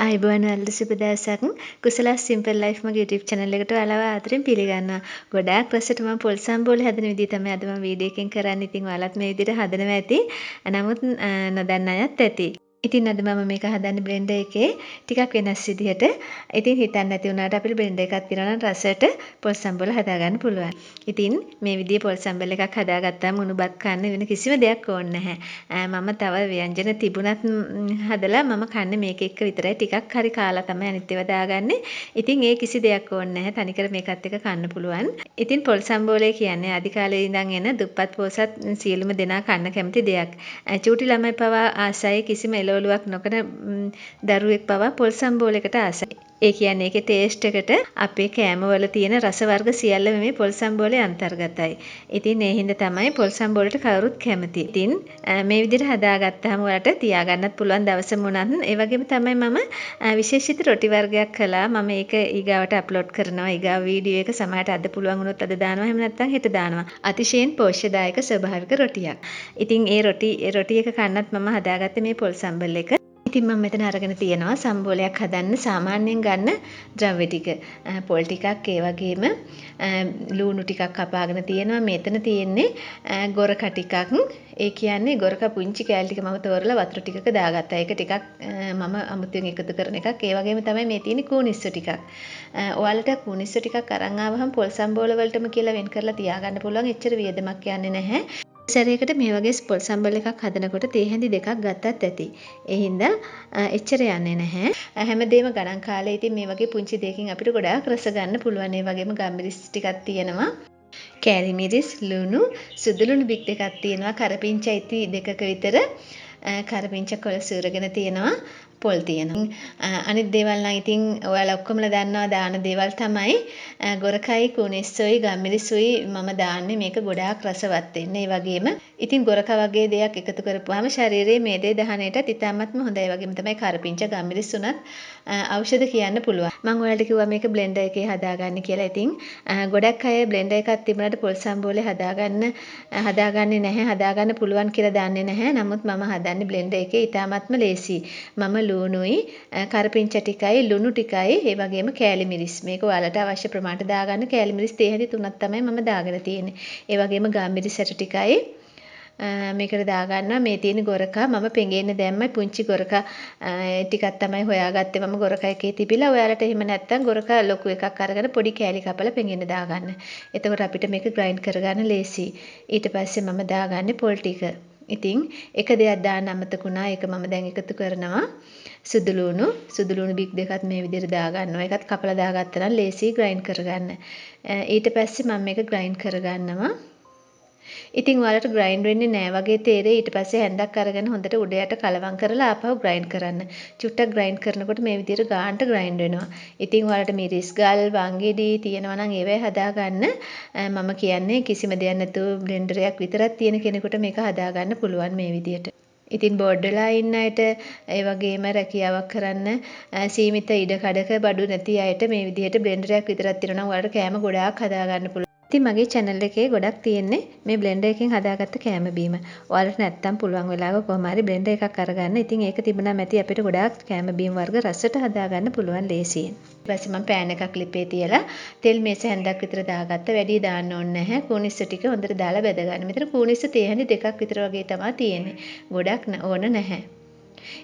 ආයුබෝවන් වලට සුබ දවසක්. කුසලා සිම්පල් ලයිෆ් මගේ YouTube channel එකට ඔයාලව ආදරෙන් පිළිගන්නවා. ගොඩාක් රසට මම පොල් සම්බෝල හදන විදිහ තමයි අද මම වීඩියෝ එකකින් කරන්නේ. ඉතින් ඔයාලත් මේ විදිහට හදනවා ඇති. නමුත් නොදන්න අයත් ඇති. ඉතින් අද මම මේක හදන්නේ බ්ලෙන්ඩර් එකේ ටිකක් වෙනස් විදිහට. ඉතින් හිතන්න නැති වුණාට අපිට බ්ලෙන්ඩර් එකක් තියෙනවා නම් රසට පොල් සම්බෝල හදා ගන්න පුළුවන්. ඉතින් මේ විදිහේ පොල් සම්බෝල එකක් හදාගත්තාම උණුබත් කන්න වෙන කිසිම දෙයක් ඕනේ නැහැ. මම තව ව්‍යංජන තිබුණත් හදලා මම කන්නේ මේක එක්ක විතරයි. ටිකක් හරි කාලා තමයි අනිත් ඒවා දාගන්නේ. ඉතින් ඒ කිසි දෙයක් ඕනේ නැහැ. තනිකර මේකත් එක්ක කන්න පුළුවන්. ඉතින් පොල් සම්බෝලේ කියන්නේ ආදි කාලේ ඉඳන් එන දුප්පත් පොසත් සියලුම දෙනා කන්න කැමති දෙයක්. චූටි ළමයි පවා ආසයි කිසිම එළවලුවක් නොකර දරුවෙක් පවා පොල් සම්බෝලයකට ආසයි. ඒ කියන්නේ ඒකේ ටේස්ට් එකට අපේ කෑමවල තියෙන රස වර්ග සියල්ලම මේ පොල් සම්බෝලේ අන්තර්ගතයි. ඉතින් ඒ හින්දා තමයි පොල් සම්බෝලට කවුරුත් කැමති. ඉතින් මේ විදිහට හදාගත්තාම ඔයාලට තියාගන්නත් පුළුවන් දවස මොනත්. ඒ වගේම තමයි මම විශේෂිත රොටි වර්ගයක් කළා. මම ඒක ඊගාවට අප්ලෝඩ් කරනවා. ඊගාව වීඩියෝ එක සමහරට අද පුළුවන් වුණොත් අද දානවා. එහෙම නැත්නම් හෙට දානවා. අතිශයින් පෝෂ්‍යදායක ස්වභාවික රොටියක්. ඉතින් ඒ රොටි එක කන්නත් මම හදාගත්තේ මේ පොල් සම්බල් එක. ඉතින් මම මෙතන අරගෙන තියෙනවා සම්බෝලයක් හදන්න සාමාන්‍යයෙන් ගන්න ද්‍රව්‍ය ටික. පොල් ටිකක් ඒ වගේම ලූණු ටිකක් කපාගෙන තියෙනවා. මෙතන තියෙන්නේ ගොරක ටිකක්. ඒ කියන්නේ ගොරක පුංචි කෑලි ටික මම තෝරලා වතුර ටිකක දාගත්තා. ඒක ටිකක් මම අමුතුවෙන් එකතු කරන එකක්. ඒ වගේම තමයි මේ තියෙන්නේ කූනිස්සු ටිකක්. ඔයාලට කූනිස්සු ටිකක් අරන් ආවහම පොල් සම්බෝල වලටම කියලා වෙන් කරලා තියාගන්න පුළුවන්. එච්චර වියදමක් යන්නේ නැහැ. සැරයකට මේ වගේ පොල් සම්බල් එකක් හදනකොට තේ හැඳි දෙකක් ගත්තත් ඇති. ඒ හින්දා එච්චර යන්නේ නැහැ. හැමදේම ගණන් කාලේ ඉතින් මේ වගේ පුංචි දෙයකින් අපිට ගොඩාක් රස ගන්න පුළුවන්. ඒ වගේම ගම්මිරිස් ටිකක් තියෙනවා. කෑලි මිරිස්, ලුණු, සුදු ලුණු බික් දෙකක් තියෙනවා. කරපිංචා ඉති දෙකක විතර කරපිංචා කොළ සූරගෙන තියෙනවා. පොල් තියෙනවා. අනිත් දේවල් නම් ඉතින් ඔයාලා ඔක්කොමලා දන්නවා දාන දේවල් තමයි ගොරකයි කුණිස්සොයි ගම්මිරිසුයි මම දාන්නේ මේක ගොඩාක් රසවත් වෙන්න. ඒ වගේම ඉතින් ගොරක වගේ දෙයක් එකතු කරපුවාම ශරීරයේ මේදේ දහනයටත් ඉතාමත්ම හොඳයි. ඒ වගේම තමයි කරපිංචා ගම්මිරිස් උනත් ඖෂධ කියන්න පුළුවන්. මම ඔයාලට කිව්වා මේක බ්ලෙන්ඩර් එකේ හදාගන්න කියලා. ඉතින් ගොඩක් අය බ්ලෙන්ඩර් එකක් තිබුණාට පොල් සම්බෝලේ හදාගන්නේ නැහැ. හදාගන්න පුළුවන් කියලා දන්නේ නැහැ. නමුත් මම හදන්නේ බ්ලෙන්ඩර් එකේ ඉතාමත්ම ලේසි. මම ලුණුයි කරපිංචා ටිකයි ලුණු ටිකයි ඒ වගේම කෑලි මිරිස් මේක ඔයාලට අවශ්‍ය ප්‍රමාණයට දාගන්න. කෑලි මිරිස් තේ හැඳි 3ක් තමයි මම දාගෙන තියෙන්නේ. ඒ වගේම ගම්මිරිස් ඇට ටිකයි මේකට දාගන්නවා. මේ තියෙන ගොරකා මම පෙඟෙන්න දැම්මයි පුංචි ගොරකා ටිකක් තමයි හොයාගත්තේ මම ගොරකා එකේ තිබිලා. ඔයාලට එහෙම නැත්නම් ගොරකා ලොකු එකක් අරගෙන පොඩි කෑලි කපලා පෙඟෙන්න දාගන්න. එතකොට අපිට මේක ග්‍රයින්ඩ් කරගන්න ලේසි. ඊට පස්සේ මම දාගන්නේ පොල් ටික. ඉතින් එක දෙයක් දාන්න අමතක වුණා. ඒක මම දැන් එකතු කරනවා. සුදු ලුණු බික් දෙකත් මේ විදිහට දාගන්නවා. ඒකත් කපලා දාගත්තා නම් ලේසි ග්‍රයින්ඩ් කරගන්න. ඊට පස්සේ මම මේක ග්‍රයින්ඩ් කරගන්නවා. ඉතින් ඔයාලට ග්‍රයින්ඩ් වෙන්නේ නැහැ වගේ තේරෙයි. ඊට පස්සේ හැන්දක් අරගෙන හොඳට උඩ යට කලවම් කරලා ආපහු ග්‍රයින්ඩ් කරන්න. චුට්ටක් ග්‍රයින්ඩ් කරනකොට මේ විදිහට ගානට ග්‍රයින්ඩ් වෙනවා. ඉතින් ඔයාලට මිරිස් ගල් වංගෙඩි තියෙනවා නම් ඒවයි හදාගන්න. මම කියන්නේ කිසිම දෙයක් නැතුව බ්ලෙන්ඩර් එකක් විතරක් තියෙන කෙනෙකුට මේක හදාගන්න පුළුවන් මේ විදිහට. ඉතින් බෝඩ් වෙලා ඉන්න අයට ඒ වගේම රැකියාවක් කරන්න සීමිත ඉඩ කඩක බඩු නැති අයට මේ විදිහට බ්ලෙන්ඩර් එකක් විතරක් තියෙනවා නම් ඔයාලට කෑම ගොඩාක් හදාගන්න පුළුවන්. ඉතින් මගේ channel එකේ ගොඩක් තියෙන්නේ මේ බ්ලෙන්ඩර් එකෙන් හදාගත්ත කෑම බීම. ඔයාලට නැත්තම් පුළුවන් වෙලාවක කොහොම හරි බ්ලෙන්ඩර් එකක් අරගන්න. ඉතින් ඒක තිබුණාම ඇති අපිට ගොඩාක් කෑම බීම වර්ග රසට හදාගන්න පුළුවන් ලේසියෙන්. ඊට පස්සේ මම පෑන් එකක් ලිපේ තියලා තෙල් මේස හැන්දක් විතර දාගත්ත. වැඩි දාන්න ඕනේ නැහැ. කූනිස්ස ටික හොඳට දාලා බෙද ගන්න. මෙතන කූනිස්ස තේ හැඳි දෙකක් විතර වගේ තමයි තියෙන්නේ. ගොඩක් ඕන නැහැ.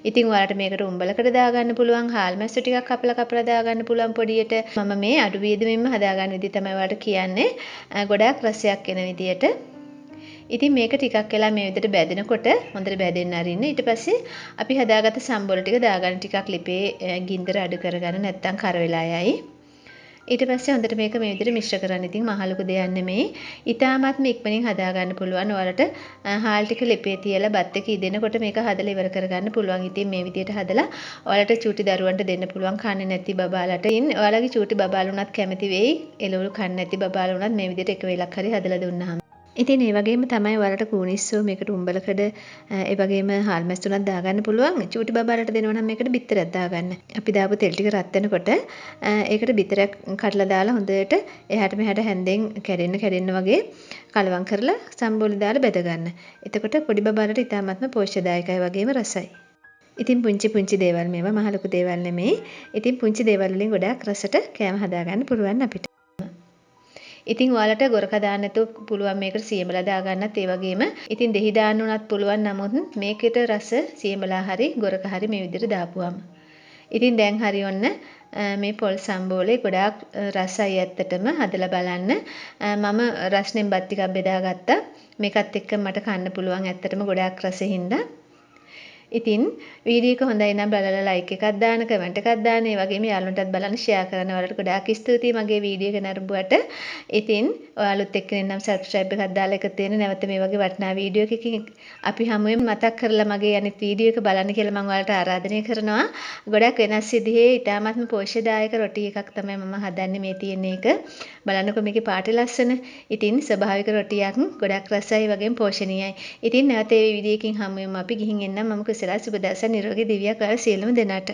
ඉතින් ඔයාලට මේකට උඹලකට දාගන්න පුළුවන්. හාල් මැස්සු ටිකක් කපලා දාගන්න පුළුවන් පොඩියට. මම මේ අඩු වියදමින්ම හදාගන්න විදිහ තමයි ඔයාලට කියන්නේ. ගොඩාක් රසයක් එන විදියට. ඉතින් මේක ටිකක් වෙලා මේ විදිහට බැදෙනකොට හොඳට බැදෙන්න අරින්න. ඊට පස්සේ අපි හදාගත්ත සම්බෝල ටික දාගන්න. ටිකක් ලිපේ ගින්දර අඩු කරගන්න නැත්නම් කර වෙලා යයි. ඊට පස්සේ හොඳට මේක මේ විදිහට මිශ්‍ර කරන්න. ඉතින් මහ ලොකු දෙයක් නෙමෙයි. ඉතාමත්ම ඉක්මනින් හදාගන්න පුළුවන්. ඔයාලට හාල් ටික ලිපේ තියලා බත් එක ඉදෙනකොට මේක හදලා ඉවර කරගන්න පුළුවන්. ඉතින් මේ විදිහට හදලා ඔයාලට චූටි දරුවන්ට දෙන්න පුළුවන්. කන්නේ නැති බබාලට. ඉතින් ඔයාලගේ චූටි බබාලුණත් කැමති වෙයි. එළවලු කන්නේ නැති බබාලුණත් මේ විදිහට එක වෙලක් හරි හදලා දුන්නාම. ඉතින් ඒ වගේම තමයි ඔයාලට කූනිස්සෝ මේකට උඹලකඩ ඒ වගේම හාල් මැස්සුණක් දාගන්න පුළුවන්. චූටි බබාලට දෙනවා නම් මේකට බිත්තරයක් දාගන්න. අපි දාපු තෙල් ටික රත් වෙනකොට ඒකට බිත්තරයක් කඩලා දාලා හොඳට එහාට මෙහාට හැන්දෙන් කැඩෙන්න වගේ කලවම් කරලා සම්බෝලේ දාලා බෙද ගන්න. එතකොට පොඩි බබාලට ඉතාමත්ම පෝෂ්‍යදායකයි වගේම රසයි. ඉතින් පුංචි දේවල් මේවා මහ ලොකු දේවල් නෙමෙයි. ඉතින් පුංචි දේවල් වලින් ගොඩාක් රසට කෑම හදාගන්න පුළුවන් අපිට. ඉතින් ඔයාලට ගොරක දාන්න නැතුව පුළුවන් මේකට සියඹලා දාගන්නත් ඒ වගේම ඉතින් දෙහි දාන්න උනත් පුළුවන්. නමුත් මේකට රස සියඹලා හරි ගොරක හරි මේ විදිහට දාපුවම. ඉතින් දැන් හරි ඔන්න මේ පොල් සම්බෝලේ ගොඩාක් රසයි ඇත්තටම හදලා බලන්න. මම රස්නෙන් බත් ටිකක් බෙදාගත්තා. මේකත් එක්ක මට කන්න පුළුවන් ඇත්තටම ගොඩාක් රසෙහිඳ. ඉතින් වීඩියෝ එක හොඳයි නම් බලලා ලයික් එකක් දාන්න, කමෙන්ට් එකක් දාන්න, ඒ වගේම යාළුවන්ටත් බලන්න ෂෙයා කරන්න. ඔයාලට ගොඩාක් ස්තුතියි මගේ වීඩියෝ එක නරඹුවට. ඉතින් ඔයාලුත් එක්ක නම් සබ්ස්ක්‍රයිබ් එකක් දාලා එකතු වෙන්න. නැවත මේ වගේ වටිනා වීඩියෝ එකකින් අපි හමු වෙමු. මතක් කරලා මගේ අනිත් වීඩියෝ එක බලන්න කියලා මම ඔයාලට ආරාධනය කරනවා. ගොඩක් වෙනස් විදිහේ ඉතාමත්ම පෝෂ්‍යදායක රොටි එකක් තමයි මම හදන්නේ මේ තියෙන එක. බලන්නකො මේකේ පාටේ ලස්සන. ඉතින් ස්වභාවික රොටියක් ගොඩක් රසයි වගේම පෝෂණීයයි. ඉතින් නැවත මේ වීඩියෝ එකකින් හමු වෙමු. අපි ගිහින් එන්නම්. මම කුසලා සුබ දවසක් නිරෝගී දිවියක් ඔයාලා සියලුම දෙනාට.